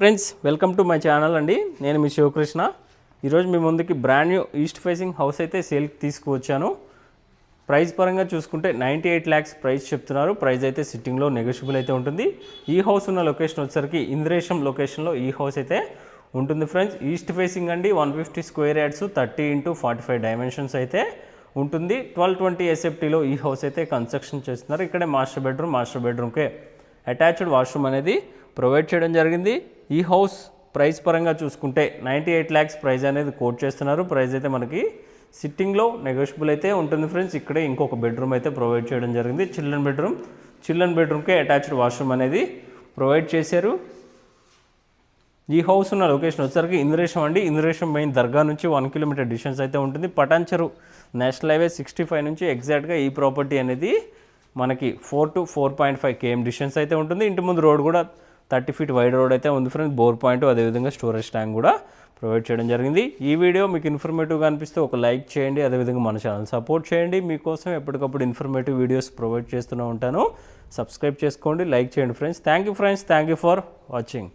Friends welcome to my channel అండి. నేను మీ శివకృష్ణ. ఈరోజు మీ ముందుకి brand new east facing house అయితే సేల్కి తీసుకువచ్చాను. ప్రైస్ పరంగా చూసుకుంటే 98 lakhs ప్రైస్ చెప్తున్నారు. ప్రైస్ అయితే సిట్టింగ్లో నెగోషియబుల్ అయితే ఉంటుంది. ఈ హౌస్ ఉన్న లొకేషన్ వచ్చేసరికి ఇంద్రేశం లొకేషన్లో ఈ హౌస్ అయితే ఉంటుంది ఫ్రెండ్స్. ఈస్ట్ ఫేసింగ్ అండి, 150 square yards 30x45 డైమెన్షన్స్ అయితే ఉంటుంది. 1220 SFTలో ఈ హౌస్ అయితే కన్స్ట్రక్షన్ చేస్తున్నారు. ఇక్కడే మాస్టర్ బెడ్రూమ్కే అటాచ్డ్ వాష్రూమ్ అనేది ప్రొవైడ్ చేయడం జరిగింది. ఈ హౌస్ ప్రైస్ పరంగా చూసుకుంటే 98 lakhs ప్రైస్ అనేది కోట్ చేస్తున్నారు. ప్రైస్ అయితే మనకి సిట్టింగ్లో నెగోషియబుల్ అయితే ఉంటుంది ఫ్రెండ్స్. ఇక్కడే ఇంకొక బెడ్రూమ్ అయితే ప్రొవైడ్ చేయడం జరిగింది. చిల్డ్రన్ బెడ్రూమ్కే అటాచ్డ్ వాష్రూమ్ అనేది ప్రొవైడ్ చేశారు. ఈ హౌస్ ఉన్న లొకేషన్ వచ్చేసరికి ఇంద్రేశం అండి. ఇంద్రేశం మెయిన్ దర్గా నుంచి 1 kilometer డిస్టెన్స్ అయితే ఉంటుంది. పటాన్చెరు నేషనల్ హైవే 65 నుంచి ఎగ్జాక్ట్గా ఈ ప్రాపర్టీ అనేది మనకి 4 to 4.5 km డిస్టెన్స్ అయితే ఉంటుంది. ఇంటి ముందు రోడ్ కూడా 30 feet వైడ్ రోడ్ అయితే ఉంది ఫ్రెండ్స్. బోర్ పాయింట్ అదేవిధంగా స్టోరేజ్ ట్యాంక్ కూడా ప్రొవైడ్ చేయడం జరిగింది. ఈ వీడియో మీకు ఇన్ఫర్మేటివ్గా అనిపిస్తే ఒక లైక్ చేయండి. అదేవిధంగా మన ఛానల్ సపోర్ట్ చేయండి. మీకోసం ఎప్పటికప్పుడు ఇన్ఫర్మేటివ్ వీడియోస్ ప్రొవైడ్ చేస్తూనే ఉంటాను. సబ్స్క్రైబ్ చేసుకోండి, లైక్ చేయండి friends. Thank you for watching.